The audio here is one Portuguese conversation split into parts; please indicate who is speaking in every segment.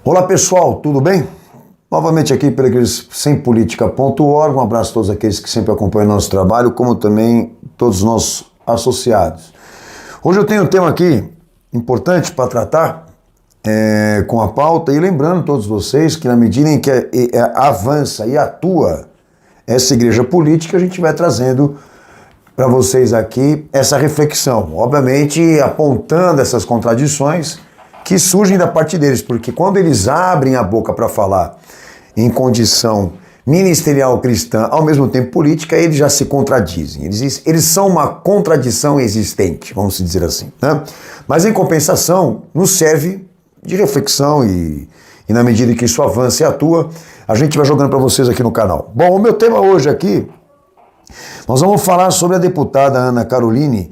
Speaker 1: Olá pessoal, tudo bem? Novamente aqui pela Igreja Sempolítica.org, um abraço a todos aqueles que sempre acompanham o nosso trabalho, como também todos os nossos associados. Hoje eu tenho um tema aqui importante para tratar com a pauta e lembrando a todos vocês que na medida em que avança e atua essa igreja política, a gente vai trazendo para vocês aqui essa reflexão, obviamente apontando essas contradições que surgem da parte deles, porque quando eles abrem a boca para falar em condição ministerial cristã, ao mesmo tempo política, eles já se contradizem. Eles são uma contradição existente, vamos dizer assim, né? Mas em compensação, nos serve de reflexão e na medida que isso avança e atua, a gente vai jogando para vocês aqui no canal. Bom, o meu tema hoje aqui, nós vamos falar sobre a deputada Ana Caroline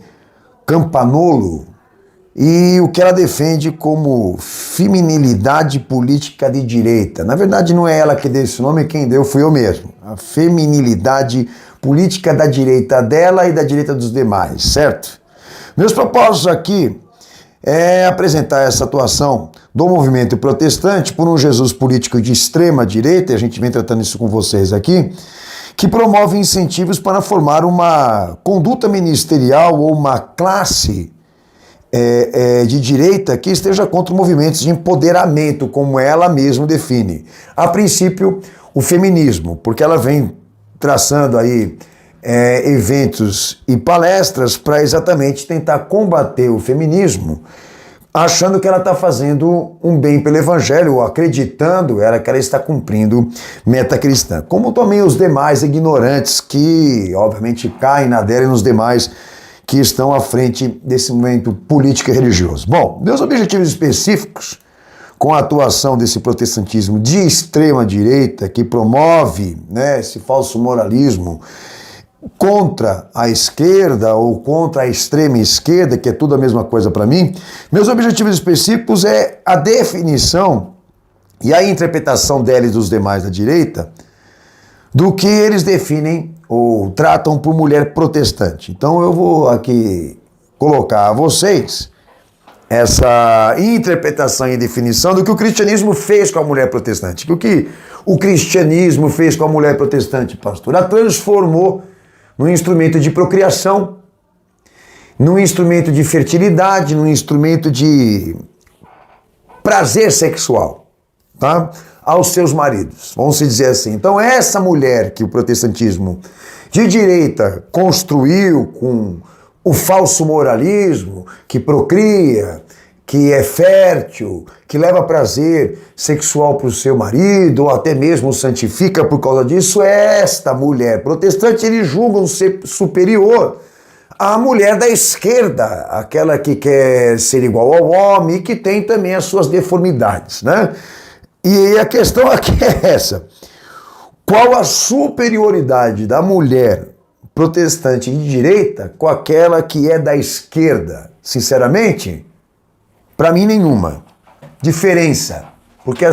Speaker 1: Campanolo e o que ela defende como feminilidade política de direita. Na verdade, não é ela que deu esse nome, quem deu fui eu mesmo. A feminilidade política da direita dela e da direita dos demais, certo? Meus propósitos aqui é apresentar essa atuação do movimento protestante por um Jesus político de extrema direita, e a gente vem tratando isso com vocês aqui, que promove incentivos para formar uma conduta ministerial ou uma classe de direita que esteja contra movimentos de empoderamento, como ela mesma define. A princípio, o feminismo, porque ela vem traçando aí eventos e palestras para exatamente tentar combater o feminismo, achando que ela está fazendo um bem pelo evangelho, ou acreditando que ela está cumprindo meta cristã. Como também os demais ignorantes que, obviamente, caem na dela e nos demais que estão à frente desse movimento político e religioso. Bom, meus objetivos específicos com a atuação desse protestantismo de extrema direita que promove, esse falso moralismo contra a esquerda ou contra a extrema esquerda, que é tudo a mesma coisa para mim, meus objetivos específicos é a definição e a interpretação dela e dos demais da direita do que eles definem ou tratam por mulher protestante. Então eu vou aqui colocar a vocês essa interpretação e definição do que o cristianismo fez com a mulher protestante. O que o cristianismo fez com a mulher protestante, pastor? A transformou num instrumento de procriação, num instrumento de fertilidade, num instrumento de prazer sexual, tá? Aos seus maridos, vamos dizer assim. Então essa mulher que o protestantismo de direita construiu com o falso moralismo, que procria, que é fértil, que leva prazer sexual para o seu marido, ou até mesmo o santifica por causa disso, esta mulher protestante eles julgam ser superior à mulher da esquerda, aquela que quer ser igual ao homem e que tem também as suas deformidades, né? E a questão aqui é essa: qual a superioridade da mulher protestante de direita com aquela que é da esquerda? Sinceramente, para mim nenhuma diferença, porque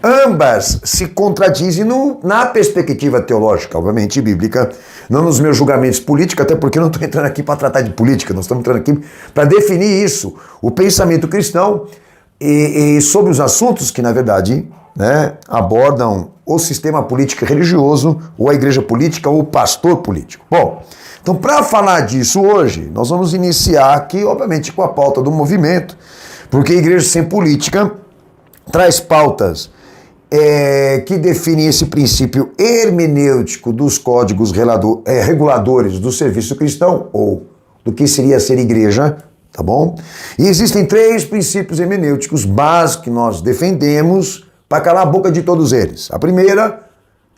Speaker 1: ambas se contradizem na perspectiva teológica, obviamente bíblica, não nos meus julgamentos políticos, até porque eu não estou entrando aqui para tratar de política, nós estamos entrando aqui para definir isso, o pensamento cristão, e sobre os assuntos que, na verdade, abordam o sistema político e religioso, ou a igreja política, ou o pastor político. Bom, então para falar disso hoje, nós vamos iniciar aqui, obviamente, com a pauta do movimento, porque a Igreja Sem Política traz pautas que definem esse princípio hermenêutico dos códigos reguladores do serviço cristão, ou do que seria ser igreja, tá bom? E existem 3 princípios hermenêuticos básicos que nós defendemos para calar a boca de todos eles. A primeira,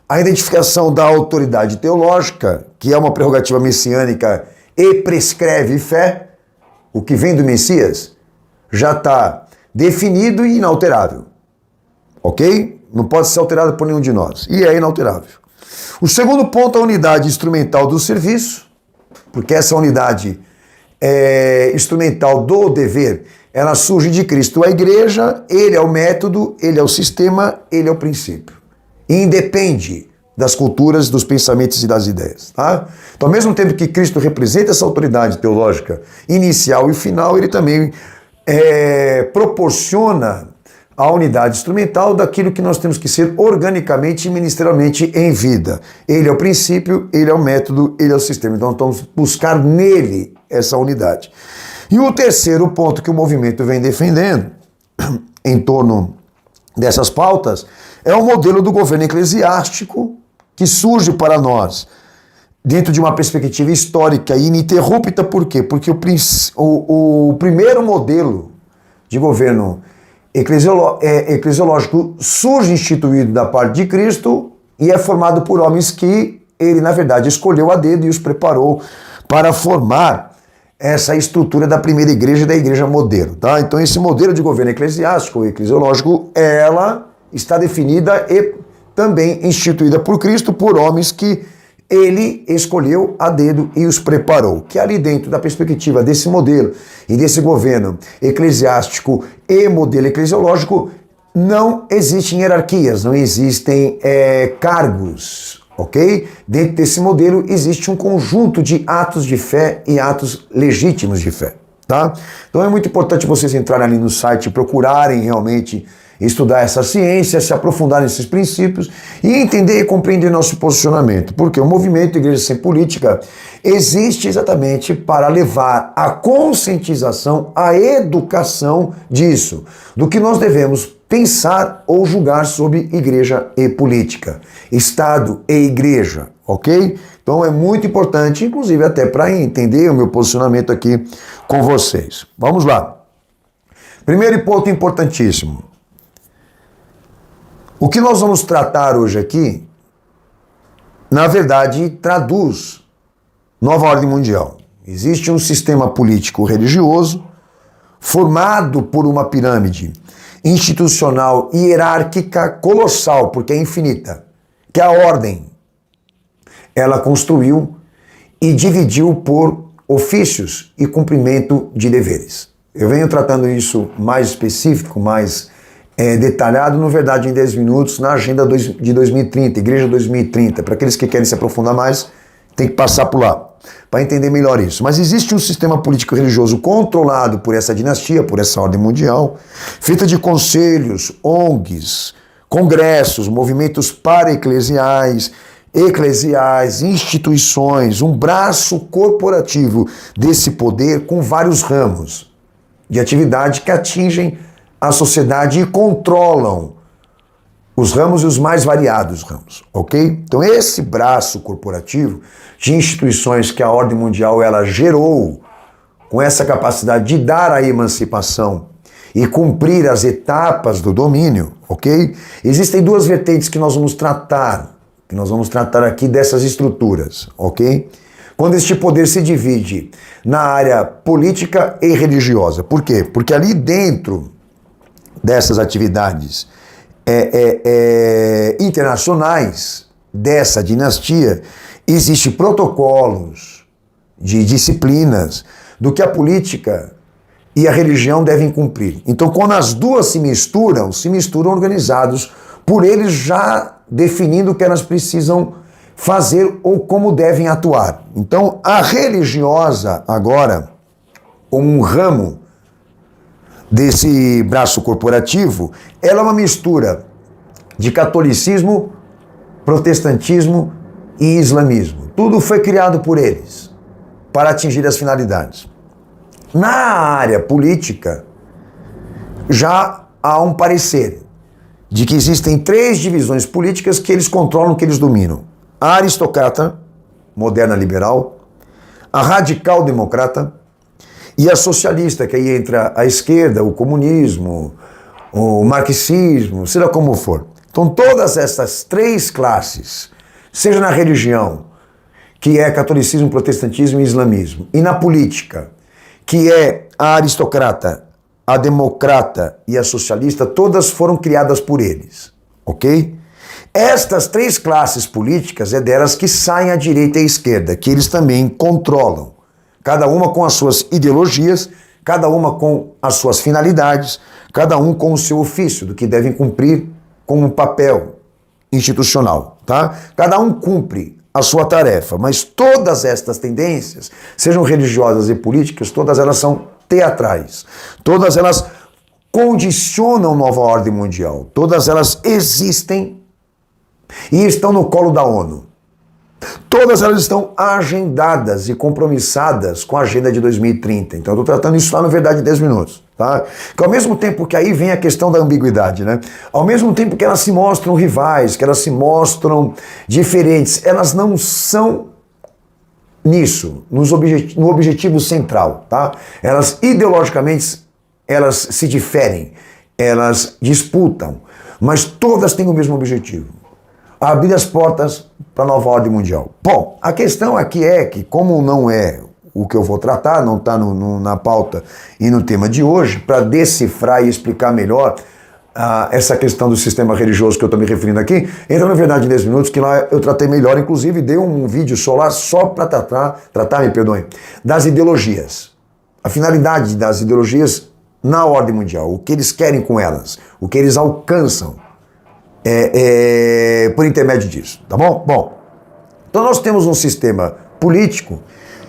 Speaker 1: a identificação da autoridade teológica, que é uma prerrogativa messiânica e prescreve fé. O que vem do Messias já está definido e inalterável, ok? Não pode ser alterado por nenhum de nós, e é inalterável. O segundo ponto, a unidade instrumental do serviço, porque essa unidade instrumental do dever, ela surge de Cristo. A igreja, ele é o método, ele é o sistema, ele é o princípio. E independe das culturas, dos pensamentos e das ideias, tá? Então, ao mesmo tempo que Cristo representa essa autoridade teológica inicial e final, ele também proporciona a unidade instrumental daquilo que nós temos que ser organicamente e ministerialmente em vida. Ele é o princípio, ele é o método, ele é o sistema. Então, vamos buscar nele essa unidade. E o terceiro ponto que o movimento vem defendendo em torno dessas pautas é o modelo do governo eclesiástico que surge para nós dentro de uma perspectiva histórica e ininterrupta. Por quê? Porque o primeiro modelo de governo eclesiológico surge instituído da parte de Cristo e é formado por homens que ele, na verdade, escolheu a dedo e os preparou para formar essa estrutura da primeira igreja e da igreja modelo. Tá? Então, esse modelo de governo eclesiástico, eclesiológico, ela está definida e também instituída por Cristo, por homens que ele escolheu a dedo e os preparou. Que ali dentro da perspectiva desse modelo e desse governo eclesiástico e modelo eclesiológico, não existem hierarquias, não existem cargos, ok? Dentro desse modelo existe um conjunto de atos de fé e atos legítimos de fé, tá? Então é muito importante vocês entrarem ali no site e procurarem realmente estudar essa ciência, se aprofundar nesses princípios e entender e compreender nosso posicionamento. Porque o movimento Igreja Sem Política existe exatamente para levar a conscientização, a educação disso, do que nós devemos pensar ou julgar sobre igreja e política, Estado e igreja, ok? Então é muito importante, inclusive até para entender o meu posicionamento aqui com vocês. Vamos lá. Primeiro ponto importantíssimo. O que nós vamos tratar hoje aqui, na verdade, traduz nova ordem mundial. Existe um sistema político religioso formado por uma pirâmide institucional e hierárquica colossal, porque é infinita, que a ordem ela construiu e dividiu por ofícios e cumprimento de deveres. Eu venho tratando isso mais específico, mais detalhado, na verdade, em 10 minutos, na agenda de 2030, Igreja 2030. Para aqueles que querem se aprofundar mais, tem que passar por lá, para entender melhor isso. Mas existe um sistema político-religioso controlado por essa dinastia, por essa ordem mundial, feita de conselhos, ONGs, congressos, movimentos para-eclesiais, instituições, um braço corporativo desse poder com vários ramos de atividade que atingem a sociedade e controlam os ramos e os mais variados ramos, ok? Então esse braço corporativo de instituições que a ordem mundial ela gerou com essa capacidade de dar a emancipação e cumprir as etapas do domínio, ok? Existem duas vertentes que nós vamos tratar aqui dessas estruturas, ok? Quando este poder se divide na área política e religiosa. Por quê? Porque ali dentro dessas atividades internacionais dessa dinastia, existem protocolos de disciplinas do que a política e a religião devem cumprir. Então, quando as duas se misturam organizados por eles já definindo o que elas precisam fazer ou como devem atuar. Então, a religiosa agora, um ramo desse braço corporativo, ela é uma mistura de catolicismo, protestantismo e islamismo. Tudo foi criado por eles para atingir as finalidades. Na área política, já há um parecer de que existem 3 divisões políticas que eles controlam, que eles dominam. A aristocrata, moderna liberal, a radical democrata e a socialista, que aí entra a esquerda, o comunismo, o marxismo, seja como for. Então todas essas 3 classes, seja na religião, que é catolicismo, protestantismo e islamismo, e na política, que é a aristocrata, a democrata e a socialista, todas foram criadas por eles, ok? Estas 3 classes políticas é delas que saem à direita e à esquerda, que eles também controlam. Cada uma com as suas ideologias, cada uma com as suas finalidades, cada um com o seu ofício, do que devem cumprir como papel institucional, tá? Cada um cumpre a sua tarefa, mas todas estas tendências, sejam religiosas e políticas, todas elas são teatrais. Todas elas condicionam nova ordem mundial. Todas elas existem e estão no colo da ONU. Todas elas estão agendadas e compromissadas com a agenda de 2030. Então eu estou tratando isso lá no Verdade em 10 Minutos. Tá? Que ao mesmo tempo que aí vem a questão da ambiguidade, né? Ao mesmo tempo que elas se mostram rivais, que elas se mostram diferentes, elas não são nisso, no objetivo central, tá? Elas ideologicamente, elas se diferem, elas disputam, mas todas têm o mesmo objetivo: abrir as portas para a nova ordem mundial. Bom, a questão aqui é que, como não é o que eu vou tratar, não está na pauta e no tema de hoje, para decifrar e explicar melhor essa questão do sistema religioso que eu estou me referindo aqui, entra na Verdade em 10 Minutos, que lá eu tratei melhor, inclusive dei um vídeo solar só para tratar, me perdoem, das ideologias. A finalidade das ideologias na ordem mundial, o que eles querem com elas, o que eles alcançam por intermédio disso, tá bom? Bom, então nós temos um sistema político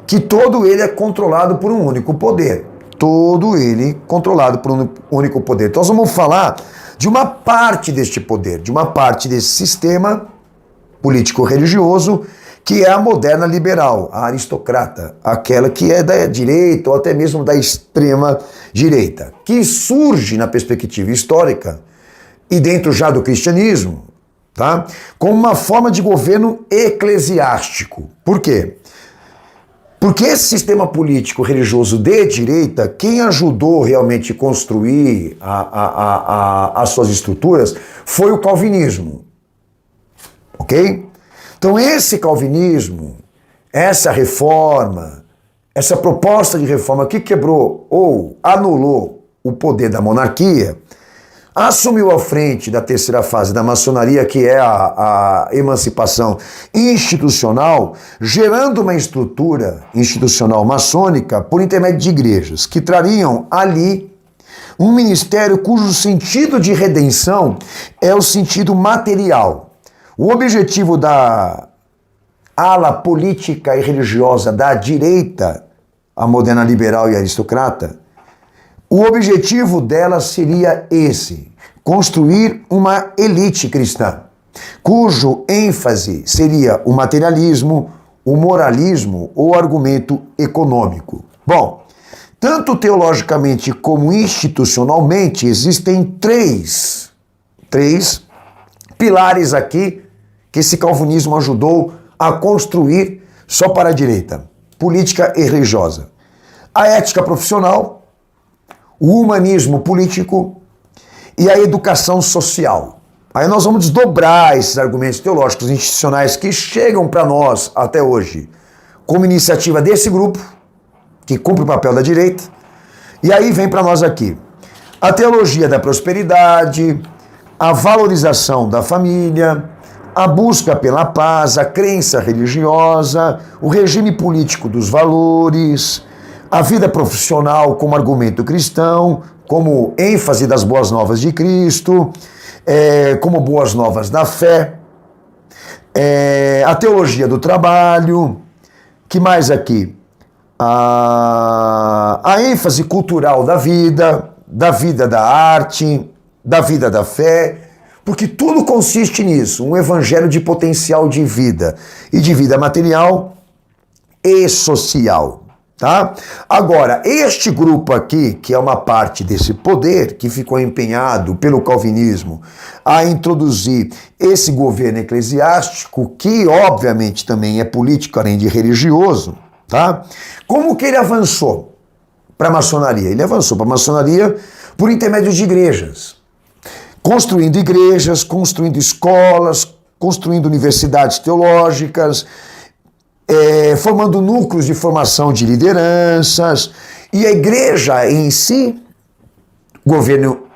Speaker 1: que todo ele é controlado por um único poder. Todo ele controlado por um único poder. Então nós vamos falar de uma parte deste poder, de uma parte desse sistema político-religioso, que é a moderna liberal, a aristocrata, aquela que é da direita ou até mesmo da extrema direita, que surge na perspectiva histórica e dentro já do cristianismo, tá? Como uma forma de governo eclesiástico. Por quê? Porque esse sistema político religioso de direita, quem ajudou realmente a construir as suas estruturas foi o calvinismo. Ok? Então esse calvinismo, essa reforma, essa proposta de reforma que quebrou ou anulou o poder da monarquia, assumiu à frente da terceira fase da maçonaria, que é a emancipação institucional, gerando uma estrutura institucional maçônica por intermédio de igrejas, que trariam ali um ministério cujo sentido de redenção é o sentido material. O objetivo da ala política e religiosa da direita, a moderna liberal e aristocrata, o objetivo dela seria esse: construir uma elite cristã, cujo ênfase seria o materialismo, o moralismo ou o argumento econômico. Bom, tanto teologicamente como institucionalmente, existem três pilares aqui que esse calvinismo ajudou a construir só para a direita, política e religiosa: a ética profissional, o humanismo político e a educação social. Aí nós vamos desdobrar esses argumentos teológicos institucionais que chegam para nós até hoje como iniciativa desse grupo, que cumpre o papel da direita, e aí vem para nós aqui a teologia da prosperidade, a valorização da família, a busca pela paz, a crença religiosa, o regime político dos valores, a vida profissional como argumento cristão, como ênfase das boas novas de Cristo, como boas novas da fé, a teologia do trabalho, que mais aqui? A ênfase cultural da vida da arte, da vida da fé, porque tudo consiste nisso, um evangelho de potencial de vida, e de vida material e social. Tá? Agora, este grupo aqui, que é uma parte desse poder que ficou empenhado pelo calvinismo a introduzir esse governo eclesiástico, que obviamente também é político além de religioso, tá? Como que ele avançou para a maçonaria? Ele avançou para a maçonaria por intermédio de igrejas, construindo igrejas, construindo escolas, construindo universidades teológicas, formando núcleos de formação de lideranças, e a igreja em si, governo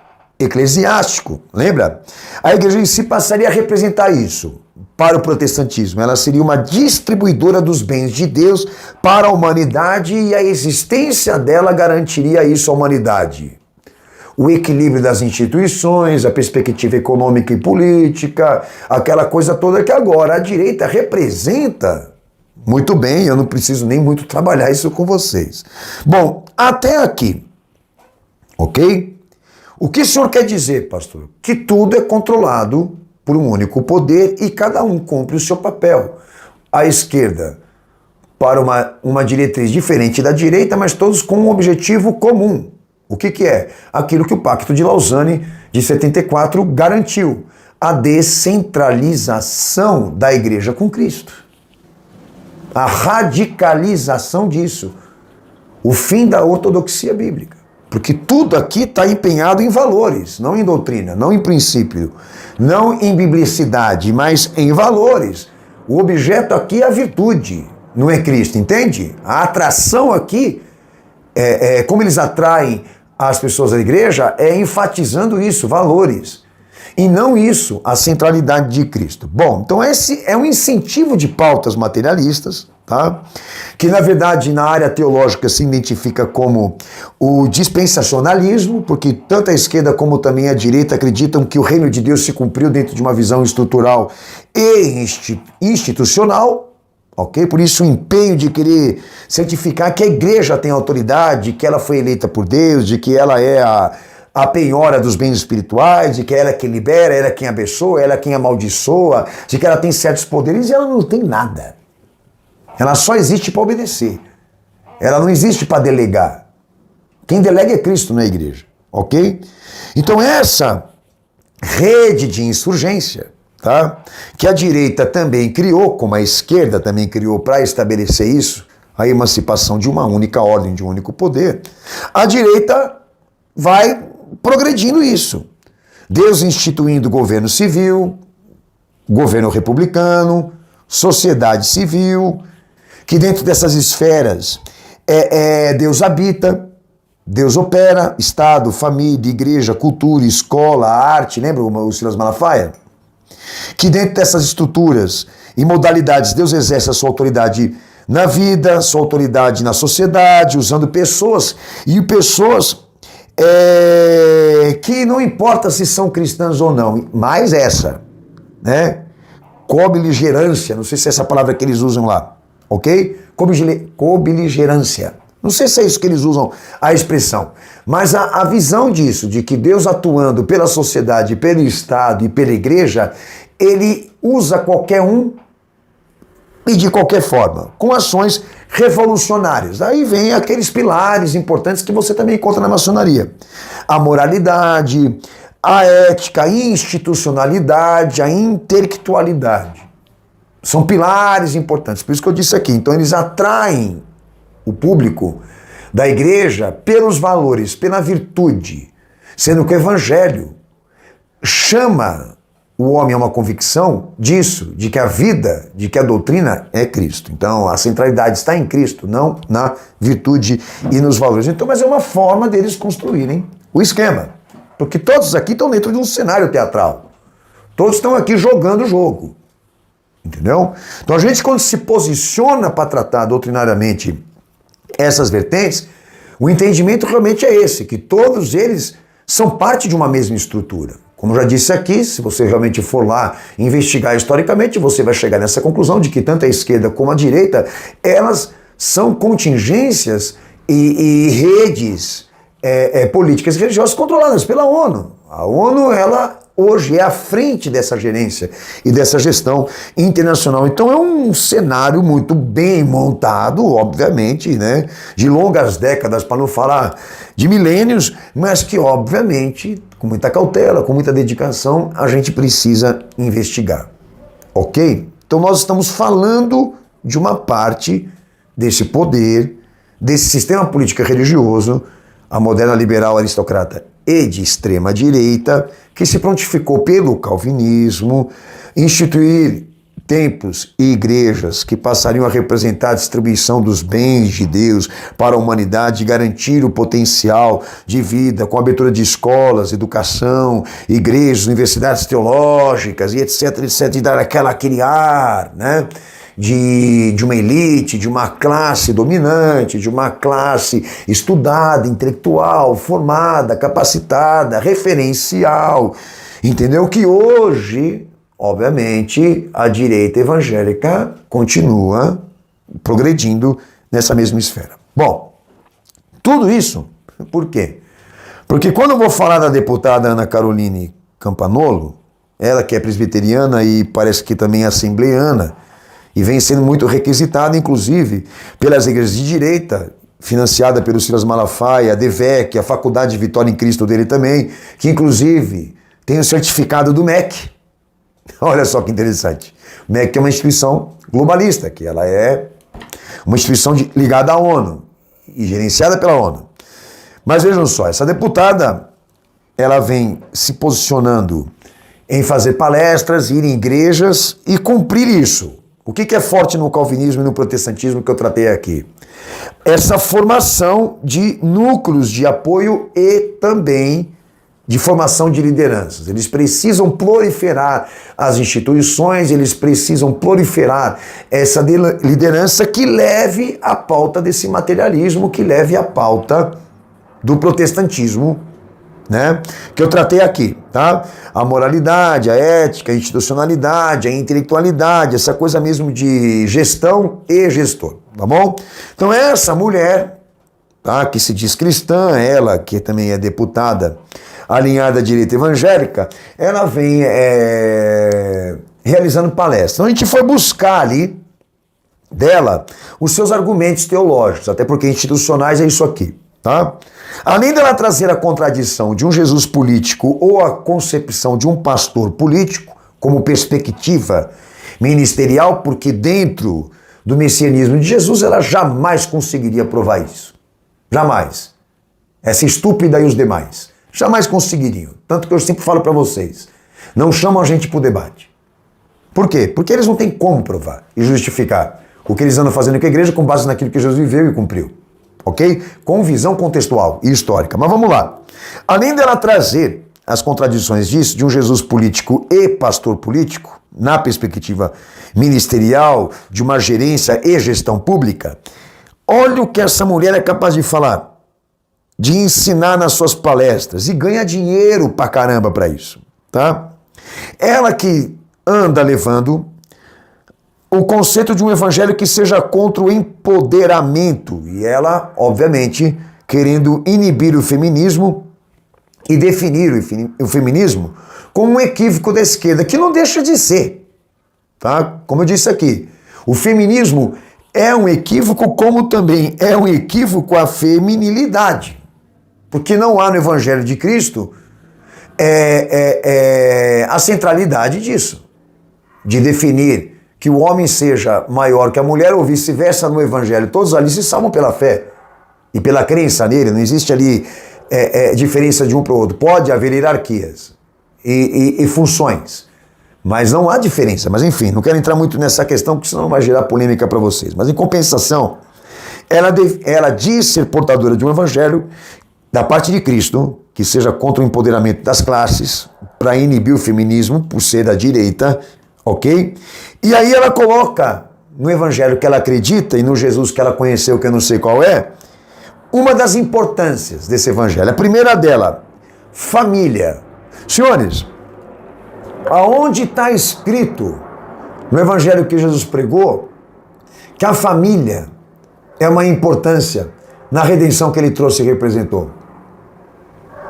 Speaker 1: eclesiástico, lembra? A igreja em si passaria a representar isso para o protestantismo. Ela seria uma distribuidora dos bens de Deus para a humanidade, e a existência dela garantiria isso à humanidade. O equilíbrio das instituições, a perspectiva econômica e política, aquela coisa toda que agora a direita representa. Muito bem, eu não preciso nem muito trabalhar isso com vocês. Bom, até aqui, ok? O que o senhor quer dizer, pastor? Que tudo é controlado por um único poder e cada um cumpre o seu papel. A esquerda para uma diretriz diferente da direita, mas todos com um objetivo comum. O que é? Aquilo que o Pacto de Lausanne de 74 garantiu. A descentralização da igreja com Cristo. A radicalização disso. O fim da ortodoxia bíblica. Porque tudo aqui está empenhado em valores, não em doutrina, não em princípio, não em biblicidade, mas em valores. O objeto aqui é a virtude, não é Cristo, entende? A atração aqui, como eles atraem as pessoas da igreja, é enfatizando isso, valores. E não isso, a centralidade de Cristo. Bom, então esse é um incentivo de pautas materialistas, tá? Que na verdade na área teológica se identifica como o dispensacionalismo, porque tanto a esquerda como também a direita acreditam que o reino de Deus se cumpriu dentro de uma visão estrutural e institucional, ok? Por isso o empenho de querer certificar que a igreja tem autoridade, que ela foi eleita por Deus, de que ela é a penhora dos bens espirituais, de que ela é quem libera, ela é quem abençoa, ela é quem amaldiçoa, de que ela tem certos poderes, e ela não tem nada. Ela só existe para obedecer. Ela não existe para delegar. Quem delega é Cristo na igreja, ok? Então essa rede de insurgência, tá? Que a direita também criou, como a esquerda também criou para estabelecer isso, a emancipação de uma única ordem, de um único poder, a direita vai progredindo isso. Deus instituindo governo civil, governo republicano, sociedade civil, que dentro dessas esferas Deus habita, Deus opera, Estado, família, igreja, cultura, escola, arte, lembra o Silas Malafaia? Que dentro dessas estruturas e modalidades Deus exerce a sua autoridade na vida, sua autoridade na sociedade, usando pessoas, e pessoas que não importa se são cristãs ou não, mas essa, né? Cobeligerância, não sei se é essa palavra que eles usam lá, ok? Cobeligerância. Não sei se é isso que eles usam a expressão, mas a visão disso, de que Deus atuando pela sociedade, pelo Estado e pela igreja, ele usa qualquer um e de qualquer forma, com ações revolucionárias. Aí vem aqueles pilares importantes que você também encontra na maçonaria. A moralidade, a ética, a institucionalidade, a intelectualidade. São pilares importantes, por isso que eu disse aqui. Então eles atraem o público da igreja pelos valores, pela virtude, sendo que o evangelho chama o homem a uma convicção disso, de que a vida, de que a doutrina é Cristo. Então a centralidade está em Cristo, não na virtude e nos valores. Então, mas é uma forma deles construírem o esquema, porque todos aqui estão dentro de um cenário teatral. Todos estão aqui jogando o jogo. Entendeu? Então a gente, quando se posiciona para tratar doutrinariamente essas vertentes, o entendimento realmente é esse, que todos eles são parte de uma mesma estrutura. Como já disse aqui, se você realmente for lá investigar historicamente, você vai chegar nessa conclusão de que tanto a esquerda como a direita, elas são contingências e redes políticas e religiosas controladas pela ONU. A ONU, ela hoje é à frente dessa gerência e dessa gestão internacional. Então é um cenário muito bem montado, obviamente, né, de longas décadas, para não falar de milênios, mas que, obviamente, com muita cautela, com muita dedicação, a gente precisa investigar. Ok? Então nós estamos falando de uma parte desse poder, desse sistema político e religioso, a moderna liberal aristocrata e de extrema direita, que se prontificou pelo calvinismo, instituir templos e igrejas que passariam a representar a distribuição dos bens de Deus para a humanidade, garantir o potencial de vida com a abertura de escolas, educação, igrejas, universidades teológicas e etc, etc, e dar aquele ar, né, de uma elite, de uma classe dominante, de uma classe estudada, intelectual, formada, capacitada, referencial, entendeu? Que hoje, obviamente, a direita evangélica continua progredindo nessa mesma esfera. Bom, tudo isso, por quê? Porque quando eu vou falar da deputada Ana Caroline Campanolo, ela que é presbiteriana e parece que também é assembleiana, e vem sendo muito requisitada, inclusive, pelas igrejas de direita, financiada pelo Silas Malafaia, a DEVEC, a Faculdade de Vitória em Cristo dele também, que inclusive tem o certificado do MEC. Olha só que interessante. O MEC é uma instituição globalista, que ela é uma instituição ligada à ONU e gerenciada pela ONU. Mas vejam só, essa deputada, ela vem se posicionando em fazer palestras, ir em igrejas e cumprir isso. O que é forte no calvinismo e no protestantismo que eu tratei aqui? Essa formação de núcleos de apoio e também de formação de lideranças. Eles precisam proliferar as instituições, eles precisam proliferar essa liderança que leve a pauta desse materialismo, que leve a pauta do protestantismo, né? Que eu tratei aqui, tá? A moralidade, a ética, a institucionalidade, a intelectualidade, essa coisa mesmo de gestão e gestor, tá bom? Então essa mulher, tá? Que se diz cristã, ela que também é deputada alinhada à direita evangélica, ela vem realizando palestras. Então a gente foi buscar ali dela os seus argumentos teológicos, até porque institucionais é isso aqui, tá? Além dela trazer a contradição de um Jesus político ou a concepção de um pastor político como perspectiva ministerial, porque dentro do messianismo de Jesus ela jamais conseguiria provar isso. Jamais. Essa estúpida e os demais. Jamais conseguiriam. Tanto que eu sempre falo para vocês, não chamam a gente para o debate. Por quê? Porque eles não têm como provar e justificar o que eles andam fazendo com a igreja com base naquilo que Jesus viveu e cumpriu. Ok? Com visão contextual e histórica. Mas vamos lá. Além dela trazer as contradições disso, de um Jesus político e pastor político, na perspectiva ministerial, de uma gerência e gestão pública, olha o que essa mulher é capaz de falar, de ensinar nas suas palestras, e ganha dinheiro pra caramba pra isso, tá? Ela que anda levando o conceito de um evangelho que seja contra o empoderamento, e ela, obviamente, querendo inibir o feminismo e definir o feminismo como um equívoco da esquerda, que não deixa de ser, tá? Como eu disse aqui, o feminismo é um equívoco, como também é um equívoco a feminilidade, porque não há no evangelho de Cristo a centralidade disso, de definir que o homem seja maior que a mulher ou vice-versa no evangelho. Todos ali se salvam pela fé e pela crença nele, não existe ali diferença de um para o outro. Pode haver hierarquias e funções, mas não há diferença. Mas enfim, não quero entrar muito nessa questão, porque senão vai gerar polêmica para vocês. Mas em compensação, ela diz ser portadora de um evangelho da parte de Cristo, que seja contra o empoderamento das classes, para inibir o feminismo, por ser da direita, ok? E aí ela coloca no evangelho que ela acredita e no Jesus que ela conheceu, que eu não sei qual é, uma das importâncias desse evangelho. A primeira dela, família. Senhores, aonde está escrito no evangelho que Jesus pregou que a família é uma importância na redenção que ele trouxe e representou?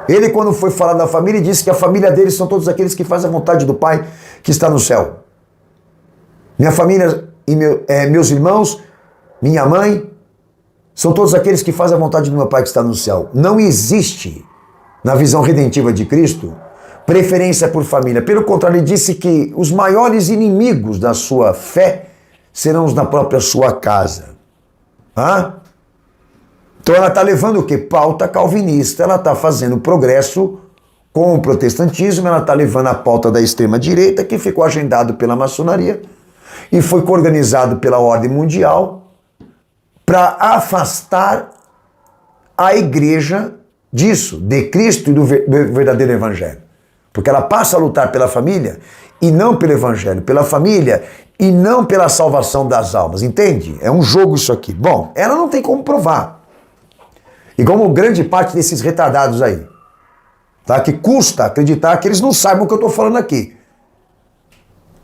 Speaker 1: Ele, quando foi falar da família, disse que a família dele são todos aqueles que fazem a vontade do Pai que está no céu. Minha família e meus irmãos, minha mãe, são todos aqueles que fazem a vontade do meu Pai que está no céu. Não existe, na visão redentiva de Cristo, preferência por família. Pelo contrário, ele disse que os maiores inimigos da sua fé serão os da própria sua casa. Então ela está levando o quê? Pauta calvinista, ela está fazendo progresso com o protestantismo, ela está levando a pauta da extrema-direita, que ficou agendado pela maçonaria e foi organizado pela ordem mundial para afastar a igreja disso, de Cristo e do verdadeiro evangelho. Porque ela passa a lutar pela família e não pelo evangelho, pela família e não pela salvação das almas, entende? É um jogo isso aqui. Bom, ela não tem como provar. E como grande parte desses retardados aí, tá? Que custa acreditar que eles não saibam o que eu estou falando aqui.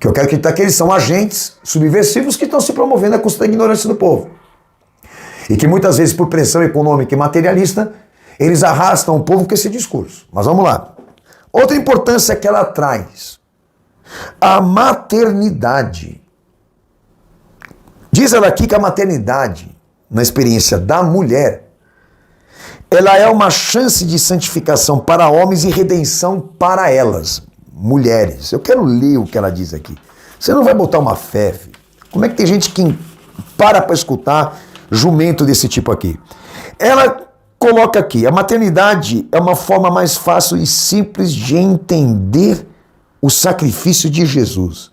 Speaker 1: Que eu quero acreditar que eles são agentes subversivos que estão se promovendo à custa da ignorância do povo. E que muitas vezes, por pressão econômica e materialista, Eles arrastam o povo com esse discurso. Mas vamos lá. Outra importância que ela traz. A maternidade. Diz ela aqui que a maternidade, na experiência da mulher, ela é uma chance de santificação para homens e redenção para elas, mulheres. Eu quero ler o que ela diz aqui. Você não vai botar uma fé, filho. Como é que tem gente que para escutar jumento desse tipo aqui? Ela coloca aqui, a maternidade é uma forma mais fácil e simples de entender o sacrifício de Jesus.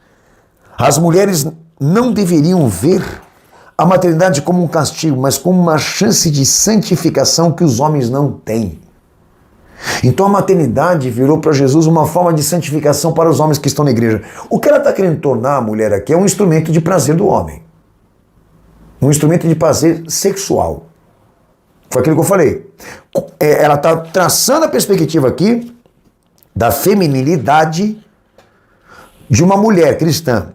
Speaker 1: As mulheres não deveriam ver a maternidade como um castigo, mas como uma chance de santificação que os homens não têm. Então a maternidade virou para Jesus uma forma de santificação para os homens que estão na igreja. O que ela está querendo tornar a mulher aqui é um instrumento de prazer do homem. Um instrumento de prazer sexual. Foi aquilo que eu falei. Ela está traçando a perspectiva aqui da feminilidade de uma mulher cristã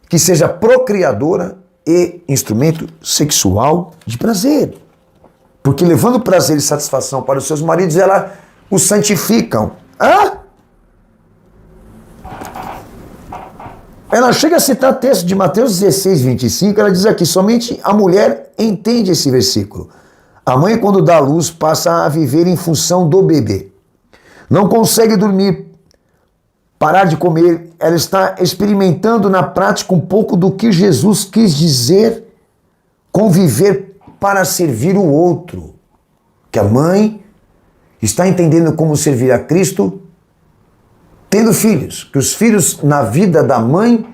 Speaker 1: que seja procriadora e instrumento sexual de prazer. Porque levando prazer e satisfação para os seus maridos, ela os santificam. Ela chega a citar texto de Mateus 16, 25, ela diz aqui, somente a mulher entende esse versículo. A mãe, quando dá à luz, passa a viver em função do bebê. Não consegue dormir, parar de comer, ela está experimentando na prática um pouco do que Jesus quis dizer, conviver para servir o outro. Que a mãe está entendendo como servir a Cristo, tendo filhos. Que os filhos, na vida da mãe,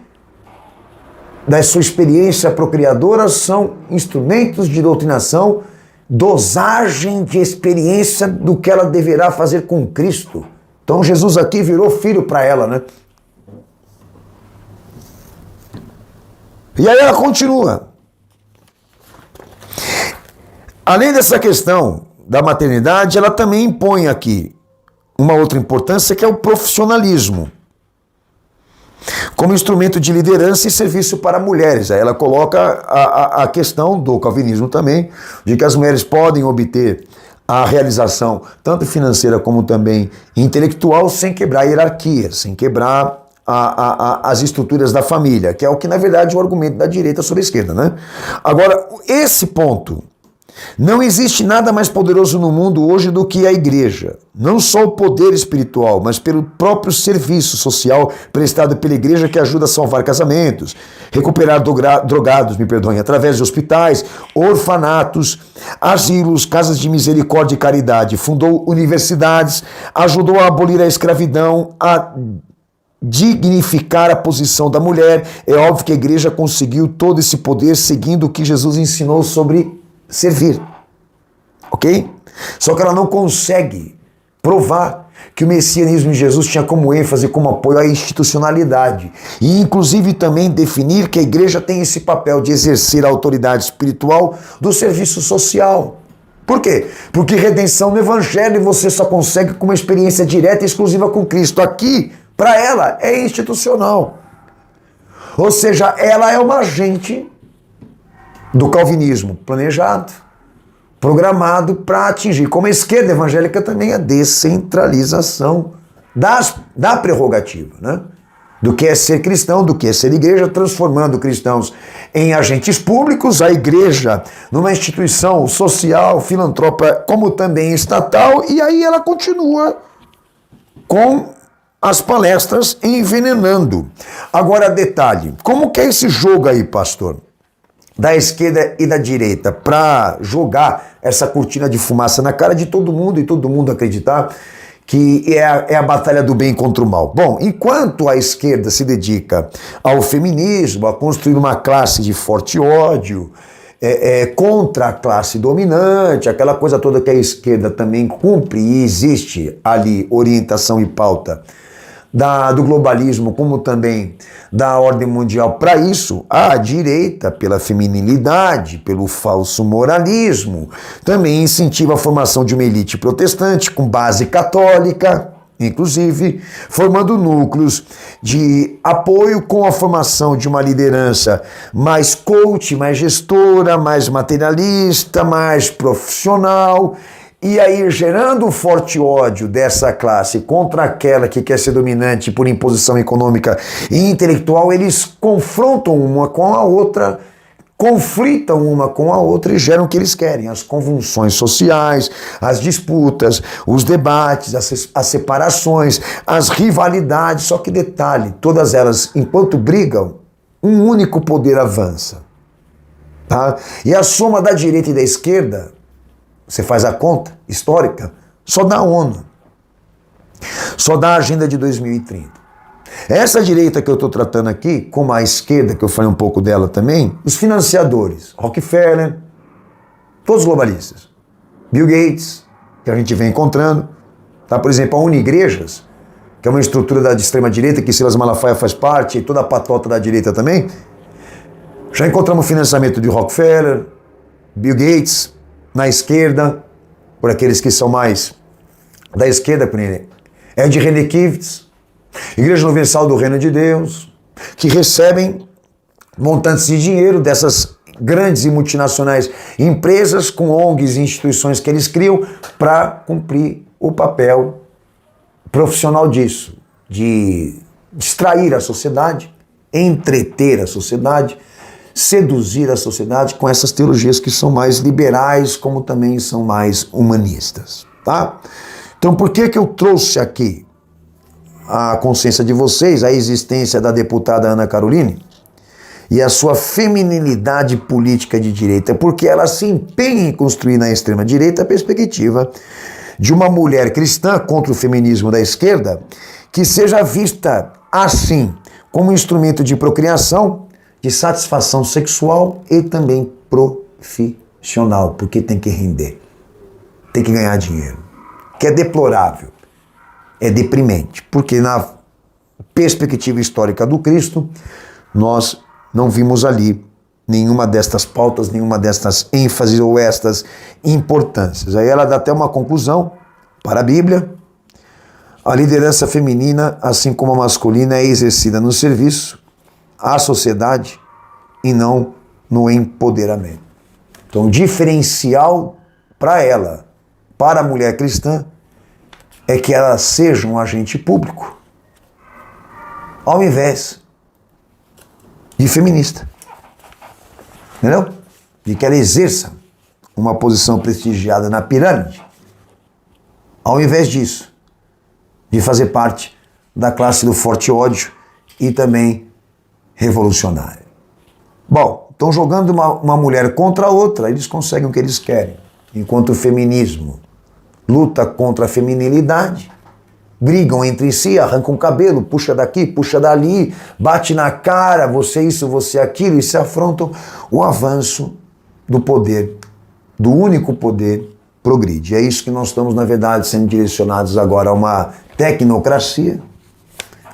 Speaker 1: da sua experiência procriadora, são instrumentos de doutrinação, dosagem de experiência do que ela deverá fazer com Cristo. Então Jesus aqui virou filho para ela, né? E aí ela continua. Além dessa questão da maternidade, ela também impõe aqui uma outra importância, que é o profissionalismo, como instrumento de liderança e serviço para mulheres. Aí ela coloca a questão do calvinismo também, de que as mulheres podem obter a realização, tanto financeira como também intelectual, sem quebrar a hierarquia, sem quebrar as estruturas da família, que é o que, na verdade, é o argumento da direita sobre a esquerda, né? Agora, esse ponto, não existe nada mais poderoso no mundo hoje do que a igreja. Não só o poder espiritual, mas pelo próprio serviço social prestado pela igreja, que ajuda a salvar casamentos, recuperar drogados, através de hospitais, orfanatos, asilos, casas de misericórdia e caridade. Fundou universidades, ajudou a abolir a escravidão, a dignificar a posição da mulher. É óbvio que a igreja conseguiu todo esse poder seguindo o que Jesus ensinou sobre servir, ok? Só que ela não consegue provar que o messianismo de Jesus tinha como ênfase, como apoio a institucionalidade, e inclusive também definir que a igreja tem esse papel de exercer a autoridade espiritual do serviço social. Por quê? Porque redenção no evangelho você só consegue com uma experiência direta e exclusiva com Cristo. Aqui, para ela, é institucional. Ou seja, ela é uma agente do calvinismo planejado, programado para atingir, como a esquerda evangélica também, a descentralização da prerrogativa, né? Do que é ser cristão, do que é ser igreja, transformando cristãos em agentes públicos, a igreja numa instituição social, filantropa, como também estatal, e aí ela continua com as palestras envenenando. Agora, detalhe, como que é esse jogo aí, pastor? Da esquerda e da direita, para jogar essa cortina de fumaça na cara de todo mundo e todo mundo acreditar que é a batalha do bem contra o mal. Bom, enquanto a esquerda se dedica ao feminismo, a construir uma classe de forte ódio, contra a classe dominante, aquela coisa toda que a esquerda também cumpre, e existe ali orientação e pauta do globalismo, como também da ordem mundial. Para isso, a direita, pela feminilidade, pelo falso moralismo, também incentiva a formação de uma elite protestante com base católica, inclusive formando núcleos de apoio com a formação de uma liderança mais coach, mais gestora, mais materialista, mais profissional, e aí gerando um forte ódio dessa classe contra aquela que quer ser dominante por imposição econômica e intelectual, eles confrontam uma com a outra, conflitam uma com a outra e geram o que eles querem, as convulsões sociais, as disputas, os debates, as separações, as rivalidades, só que detalhe, todas elas, enquanto brigam, um único poder avança. Tá? E a soma da direita e da esquerda, você faz a conta histórica, só dá a ONU. Só dá a Agenda de 2030. Essa direita que eu estou tratando aqui, como a esquerda, que eu falei um pouco dela também, os financiadores, Rockefeller, todos os globalistas, Bill Gates, que a gente vem encontrando, tá? Por exemplo, a Unigrejas, que é uma estrutura da extrema-direita, que Silas Malafaia faz parte, e toda a patota da direita também, já encontramos financiamento de Rockefeller, Bill Gates, na esquerda, por aqueles que são mais da esquerda, é de René Kivitz, Igreja Universal do Reino de Deus, que recebem montantes de dinheiro dessas grandes e multinacionais empresas com ONGs e instituições que eles criam para cumprir o papel profissional disso, de distrair a sociedade, entreter a sociedade, seduzir a sociedade com essas teologias que são mais liberais, como também são mais humanistas, tá? Então, por que eu trouxe aqui a consciência de vocês, a existência da deputada Ana Caroline e a sua feminilidade política de direita? Porque ela se empenha em construir na extrema-direita a perspectiva de uma mulher cristã contra o feminismo da esquerda que seja vista assim, como instrumento de procriação, de satisfação sexual e também profissional, porque tem que render, tem que ganhar dinheiro, que é deplorável, é deprimente, porque na perspectiva histórica do Cristo, nós não vimos ali nenhuma destas pautas, nenhuma destas ênfases ou estas importâncias. Aí ela dá até uma conclusão para a Bíblia: a liderança feminina, assim como a masculina, é exercida no serviço à sociedade e não no empoderamento. Então, o diferencial para ela, para a mulher cristã, é que ela seja um agente público, ao invés de feminista. Entendeu? De que ela exerça uma posição prestigiada na pirâmide, ao invés disso, de fazer parte da classe do forte ódio e também revolucionária. Bom, estão jogando uma mulher contra a outra, eles conseguem o que eles querem. Enquanto o feminismo luta contra a feminilidade, brigam entre si, arrancam o cabelo, puxa daqui, puxa dali, bate na cara, você isso, você aquilo, e se afrontam, o avanço do poder, do único poder, progride. É isso que nós estamos, na verdade, sendo direcionados agora a uma tecnocracia,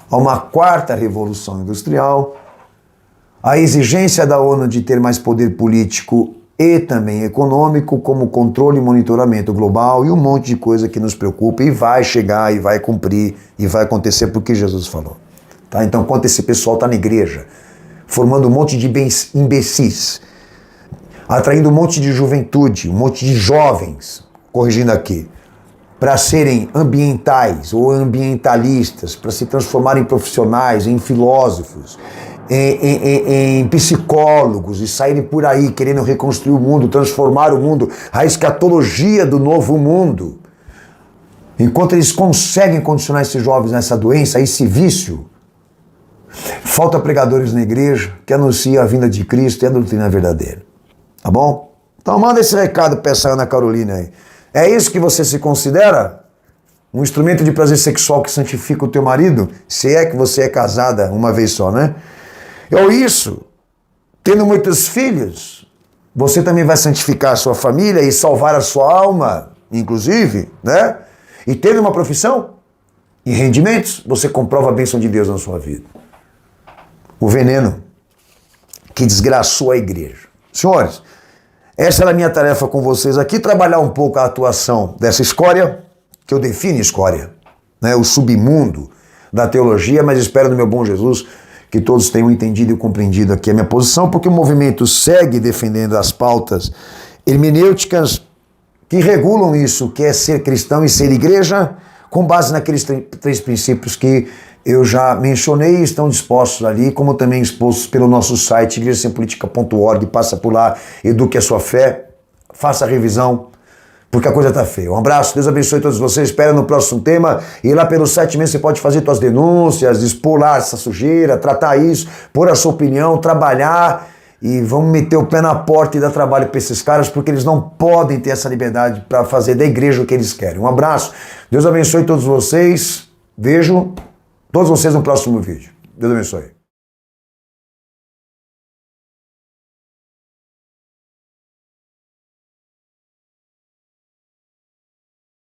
Speaker 1: a uma quarta revolução industrial, a exigência da ONU de ter mais poder político e também econômico, como controle e monitoramento global e um monte de coisa que nos preocupa e vai chegar e vai cumprir e vai acontecer porque Jesus falou. Tá? Então, enquanto esse pessoal está na igreja, formando um monte de imbecis, atraindo um monte de juventude, um monte de jovens, corrigindo aqui, para serem ambientais ou ambientalistas, para se transformarem em profissionais, em filósofos, em psicólogos e saírem por aí querendo reconstruir o mundo, transformar o mundo, a escatologia do novo mundo. Enquanto eles conseguem condicionar esses jovens nessa doença, esse vício, falta pregadores na igreja que anunciam a vinda de Cristo e a doutrina verdadeira. Tá bom? Então manda esse recado para essa Ana Carolina aí. É isso que você se considera? Um instrumento de prazer sexual que santifica o teu marido? Se é que você é casada uma vez só, né? Ou isso, tendo muitos filhos, você também vai santificar a sua família e salvar a sua alma, inclusive, né? E tendo uma profissão e rendimentos, você comprova a bênção de Deus na sua vida. O veneno que desgraçou a igreja. Senhores, essa era a minha tarefa com vocês aqui, trabalhar um pouco a atuação dessa escória, que eu defino escória, né? O submundo da teologia, mas espero no meu bom Jesus que todos tenham entendido e compreendido aqui a minha posição, porque o movimento segue defendendo as pautas hermenêuticas que regulam isso, que é ser cristão e ser igreja, com base naqueles três princípios que eu já mencionei e estão dispostos ali, como também expostos pelo nosso site, igrejasempolitica.org. Passa por lá, eduque a sua fé, faça a revisão, porque a coisa está feia. Um abraço, Deus abençoe todos vocês, espera no próximo tema, e lá pelo site mesmo você pode fazer suas denúncias, expor lá essa sujeira, tratar isso, pôr a sua opinião, trabalhar, e vamos meter o pé na porta e dar trabalho para esses caras, porque eles não podem ter essa liberdade para fazer da igreja o que eles querem. Um abraço, Deus abençoe todos vocês, vejo todos vocês no próximo vídeo. Deus abençoe.